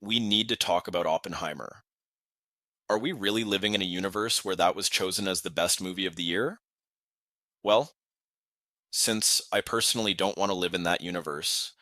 we need to talk about Oppenheimer. Are we really living in a universe where that was chosen as the best movie of the year? Well, since I personally don't want to live in that universe,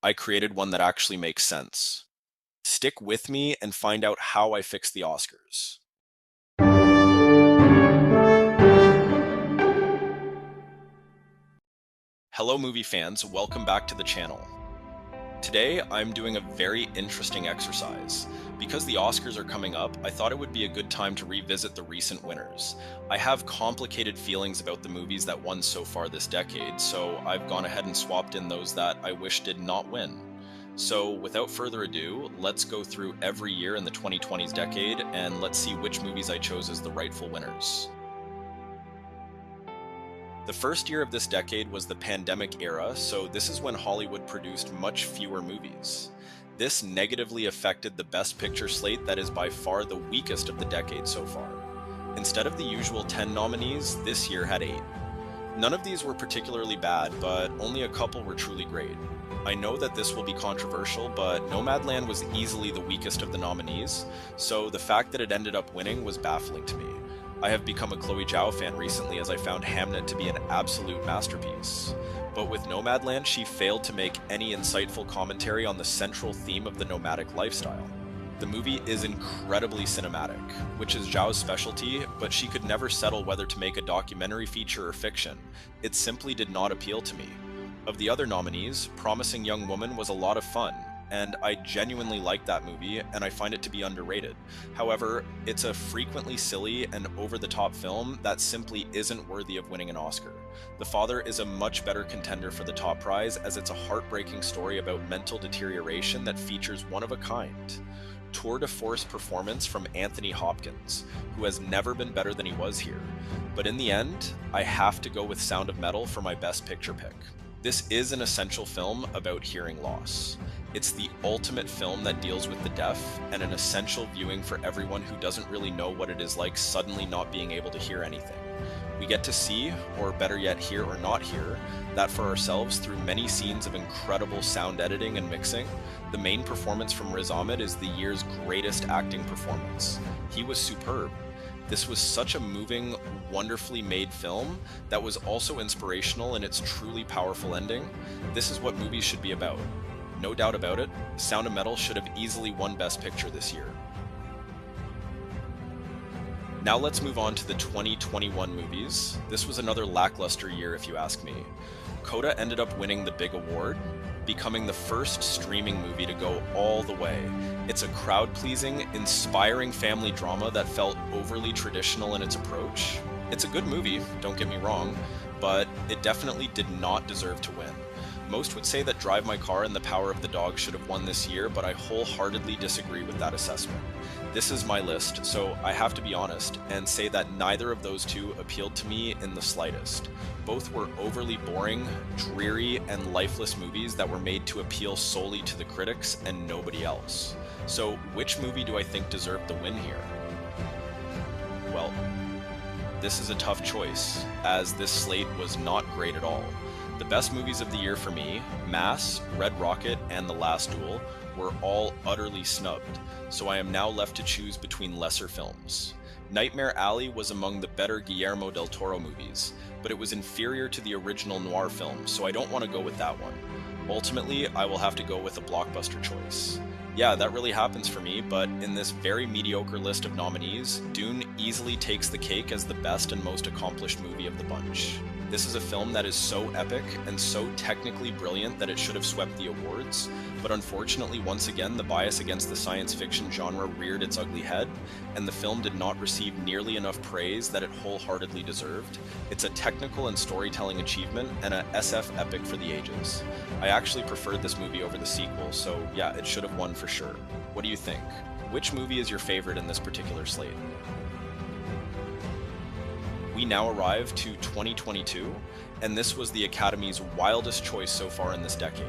I created one that actually makes sense. Stick with me and find out how I fix the Oscars. Hello, movie fans. Welcome back to the channel. Today, I'm doing a very interesting exercise. Because the Oscars are coming up, I thought it would be a good time to revisit the recent winners. I have complicated feelings about the movies that won so far this decade, so I've gone ahead and swapped in those that I wish did not win. So, without further ado, let's go through every year in the 2020s decade and let's see which movies I chose as the rightful winners. The first year of this decade was the pandemic era, so this is when Hollywood produced much fewer movies. This negatively affected the Best Picture slate that is by far the weakest of the decade so far. Instead of the usual 10 nominees, this year had 8. None of these were particularly bad, but only a couple were truly great. I know that this will be controversial, but Nomadland was easily the weakest of the nominees, so the fact that it ended up winning was baffling to me. I have become a Chloe Zhao fan recently as I found Hamnet to be an absolute masterpiece. But with Nomadland, she failed to make any insightful commentary on the central theme of the nomadic lifestyle. The movie is incredibly cinematic, which is Zhao's specialty, but she could never settle whether to make a documentary feature or fiction. It simply did not appeal to me. Of the other nominees, Promising Young Woman was a lot of fun, and I genuinely like that movie, and I find it to be underrated. However, it's a frequently silly and over-the-top film that simply isn't worthy of winning an Oscar. The Father is a much better contender for the top prize, as it's a heartbreaking story about mental deterioration that features one-of-a-kind tour de force performance from Anthony Hopkins, who has never been better than he was here. But in the end, I have to go with Sound of Metal for my Best Picture pick. This is an essential film about hearing loss. It's the ultimate film that deals with the deaf, and an essential viewing for everyone who doesn't really know what it is like suddenly not being able to hear anything. We get to see, or better yet hear or not hear, that for ourselves through many scenes of incredible sound editing and mixing. The main performance from Riz Ahmed is the year's greatest acting performance. He was superb. This was such a moving, wonderfully made film that was also inspirational in its truly powerful ending. This is what movies should be about. No doubt about it, Sound of Metal should have easily won Best Picture this year. Now let's move on to the 2021 movies. This was another lackluster year if you ask me. CODA ended up winning the big award, becoming the first streaming movie to go all the way. It's a crowd-pleasing, inspiring family drama that felt overly traditional in its approach. It's a good movie, don't get me wrong, but it definitely did not deserve to win. Most would say that Drive My Car and The Power of the Dog should have won this year, but I wholeheartedly disagree with that assessment. This is my list, so I have to be honest and say that neither of those two appealed to me in the slightest. Both were overly boring, dreary, and lifeless movies that were made to appeal solely to the critics and nobody else. So which movie do I think deserved the win here? Well, this is a tough choice, as this slate was not great at all. The best movies of the year for me, Mass, Red Rocket, and The Last Duel, were all utterly snubbed, so I am now left to choose between lesser films. Nightmare Alley was among the better Guillermo del Toro movies, but it was inferior to the original noir film, so I don't want to go with that one. Ultimately, I will have to go with a blockbuster choice. Yeah, that really happens for me, but in this very mediocre list of nominees, Dune easily takes the cake as the best and most accomplished movie of the bunch. This is a film that is so epic and so technically brilliant that it should have swept the awards, but unfortunately once again the bias against the science fiction genre reared its ugly head, and the film did not receive nearly enough praise that it wholeheartedly deserved. It's a technical and storytelling achievement and a SF epic for the ages. I actually preferred this movie over the sequel, so yeah, it should have won for sure. What do you think? Which movie is your favorite in this particular slate? We now arrive to 2022, And this was the Academy's wildest choice so far in this decade.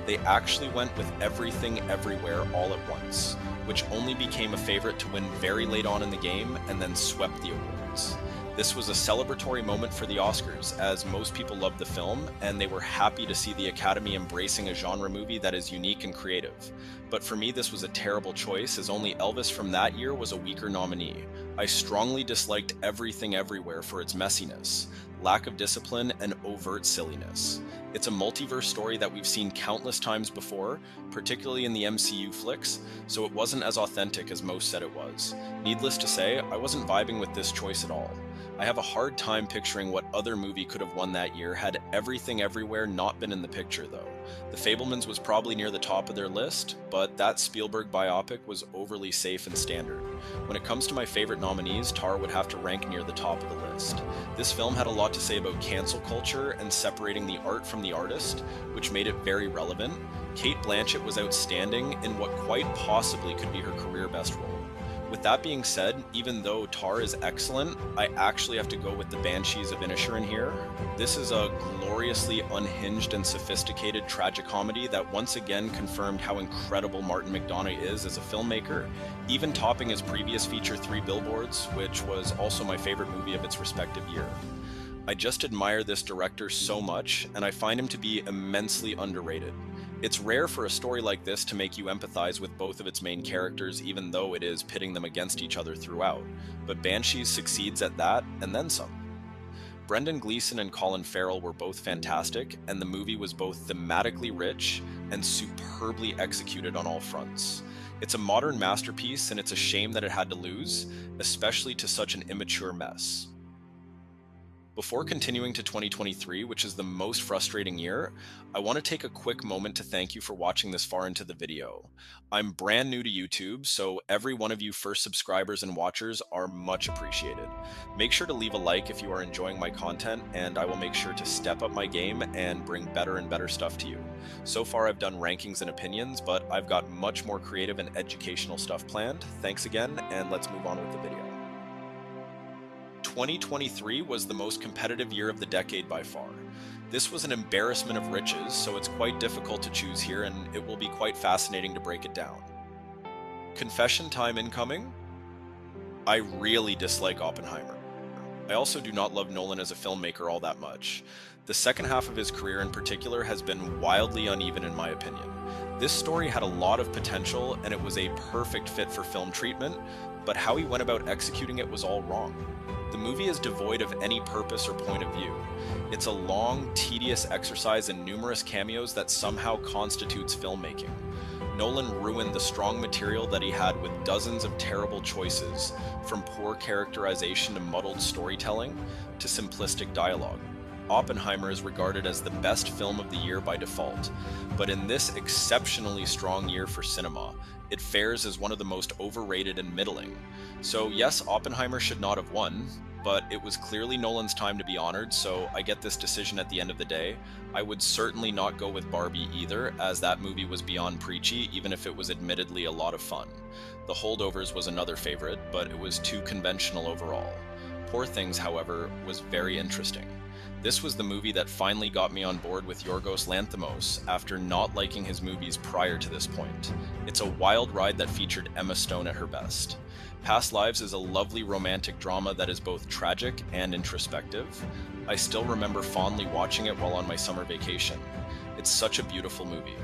They actually went with Everything Everywhere all at once, which only became a favorite to win very late on in the game and then swept the awards. This was a celebratory moment for the Oscars, as most people loved the film, and they were happy to see the Academy embracing a genre movie that is unique and creative. But for me, this was a terrible choice, as only Elvis from that year was a weaker nominee. I strongly disliked Everything Everywhere for its messiness, lack of discipline, and overt silliness. It's a multiverse story that we've seen countless times before, particularly in the MCU flicks, so it wasn't as authentic as most said it was. Needless to say, I wasn't vibing with this choice at all. I have a hard time picturing what other movie could have won that year had Everything Everywhere not been in the picture, though. The Fabelmans was probably near the top of their list, but that Spielberg biopic was overly safe and standard. When it comes to my favorite nominees, Tar would have to rank near the top of the list. This film had a lot to say about cancel culture and separating the art from the artist, which made it very relevant. Cate Blanchett was outstanding in what quite possibly could be her career best role. With that being said, even though Tar is excellent, I actually have to go with the Banshees of Inisherin here. This is a gloriously unhinged and sophisticated tragicomedy that once again confirmed how incredible Martin McDonagh is as a filmmaker, even topping his previous feature Three Billboards, which was also my favorite movie of its respective year. I just admire this director so much, and I find him to be immensely underrated. It's rare for a story like this to make you empathize with both of its main characters, even though it is pitting them against each other throughout, but Banshees succeeds at that, and then some. Brendan Gleeson and Colin Farrell were both fantastic, and the movie was both thematically rich and superbly executed on all fronts. It's a modern masterpiece, and it's a shame that it had to lose, especially to such an immature mess. Before continuing to 2023, which is the most frustrating year, I want to take a quick moment to thank you for watching this far into the video. I'm brand new to YouTube, so every one of you first subscribers and watchers are much appreciated. Make sure to leave a like if you are enjoying my content, and I will make sure to step up my game and bring better and better stuff to you. So far I've done rankings and opinions, but I've got much more creative and educational stuff planned. Thanks again, and let's move on with the video. 2023 was the most competitive year of the decade by far. This was an embarrassment of riches, so it's quite difficult to choose here, and it will be quite fascinating to break it down. Confession time incoming? I really dislike Oppenheimer. I also do not love Nolan as a filmmaker all that much. The second half of his career in particular has been wildly uneven in my opinion. This story had a lot of potential, and it was a perfect fit for film treatment, but how he went about executing it was all wrong. The movie is devoid of any purpose or point of view. It's a long, tedious exercise in numerous cameos that somehow constitutes filmmaking. Nolan ruined the strong material that he had with dozens of terrible choices, from poor characterization to muddled storytelling, to simplistic dialogue. Oppenheimer is regarded as the best film of the year by default, but in this exceptionally strong year for cinema, it fares as one of the most overrated and middling. So yes, Oppenheimer should not have won, but it was clearly Nolan's time to be honored, so I get this decision at the end of the day. I would certainly not go with Barbie either, as that movie was beyond preachy, even if it was admittedly a lot of fun. The Holdovers was another favorite, but it was too conventional overall. Poor Things, however, was very interesting. This was the movie that finally got me on board with Yorgos Lanthimos after not liking his movies prior to this point. It's a wild ride that featured Emma Stone at her best. Past Lives is a lovely romantic drama that is both tragic and introspective. I still remember fondly watching it while on my summer vacation. It's such a beautiful movie.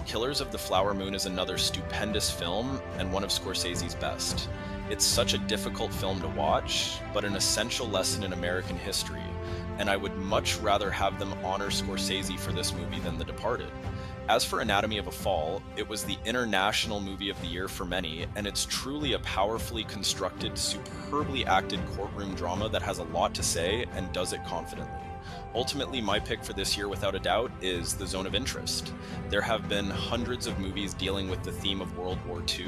Killers of the Flower Moon is another stupendous film and one of Scorsese's best. It's such a difficult film to watch, but an essential lesson in American history, and I would much rather have them honor Scorsese for this movie than The Departed. As for Anatomy of a Fall, it was the international movie of the year for many, and it's truly a powerfully constructed, superbly acted courtroom drama that has a lot to say and does it confidently. Ultimately, my pick for this year, without a doubt, is The Zone of Interest. There have been hundreds of movies dealing with the theme of World War II,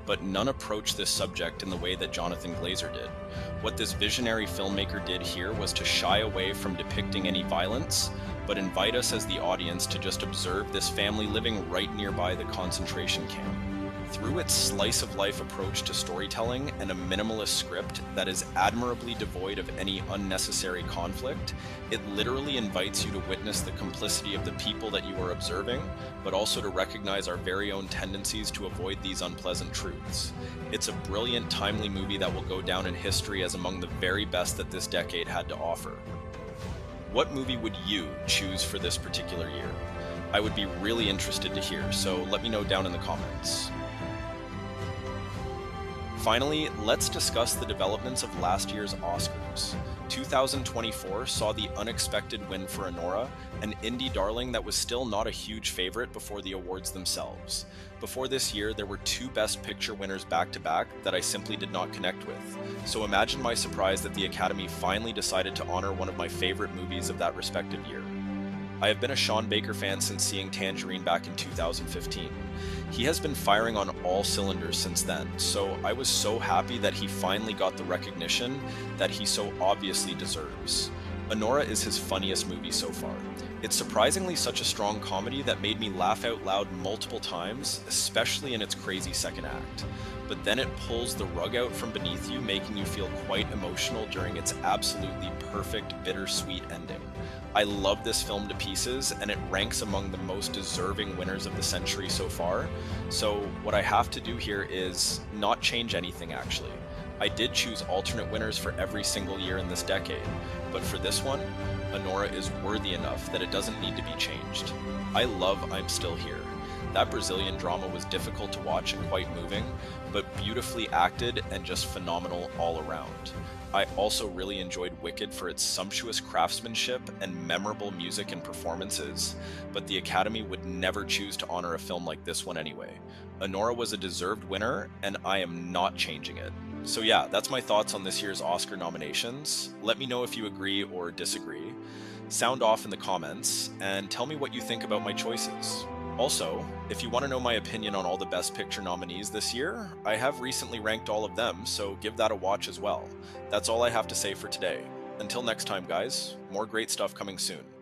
but none approach this subject in the way that Jonathan Glazer did. What this visionary filmmaker did here was to shy away from depicting any violence, but invite us as the audience to just observe this family living right nearby the concentration camp. Through its slice-of-life approach to storytelling and a minimalist script that is admirably devoid of any unnecessary conflict, it literally invites you to witness the complicity of the people that you are observing, but also to recognize our very own tendencies to avoid these unpleasant truths. It's a brilliant, timely movie that will go down in history as among the very best that this decade had to offer. What movie would you choose for this particular year? I would be really interested to hear, so let me know down in the comments. Finally, let's discuss the developments of last year's Oscars. 2024 saw the unexpected win for Anora, an indie darling that was still not a huge favorite before the awards themselves. Before this year, there were two Best Picture winners back-to-back that I simply did not connect with. So imagine my surprise that the Academy finally decided to honor one of my favorite movies of that respective year. I have been a Sean Baker fan since seeing Tangerine back in 2015. He has been firing on all cylinders since then, so I was so happy that he finally got the recognition that he so obviously deserves. Anora is his funniest movie so far. It's surprisingly such a strong comedy that made me laugh out loud multiple times, especially in its crazy second act. But then it pulls the rug out from beneath you, making you feel quite emotional during its absolutely perfect, bittersweet ending. I love this film to pieces, and it ranks among the most deserving winners of the century so far. So what I have to do here is not change anything actually. I did choose alternate winners for every single year in this decade, but for this one, Anora is worthy enough that it doesn't need to be changed. I love I'm Still Here. That Brazilian drama was difficult to watch and quite moving, but beautifully acted and just phenomenal all around. I also really enjoyed Wicked for its sumptuous craftsmanship and memorable music and performances, but the Academy would never choose to honor a film like this one anyway. Anora was a deserved winner, and I am not changing it. So yeah, that's my thoughts on this year's Oscar nominations. Let me know if you agree or disagree. Sound off in the comments, and tell me what you think about my choices. Also, if you want to know my opinion on all the Best Picture nominees this year, I have recently ranked all of them, so give that a watch as well. That's all I have to say for today. Until next time, guys, more great stuff coming soon.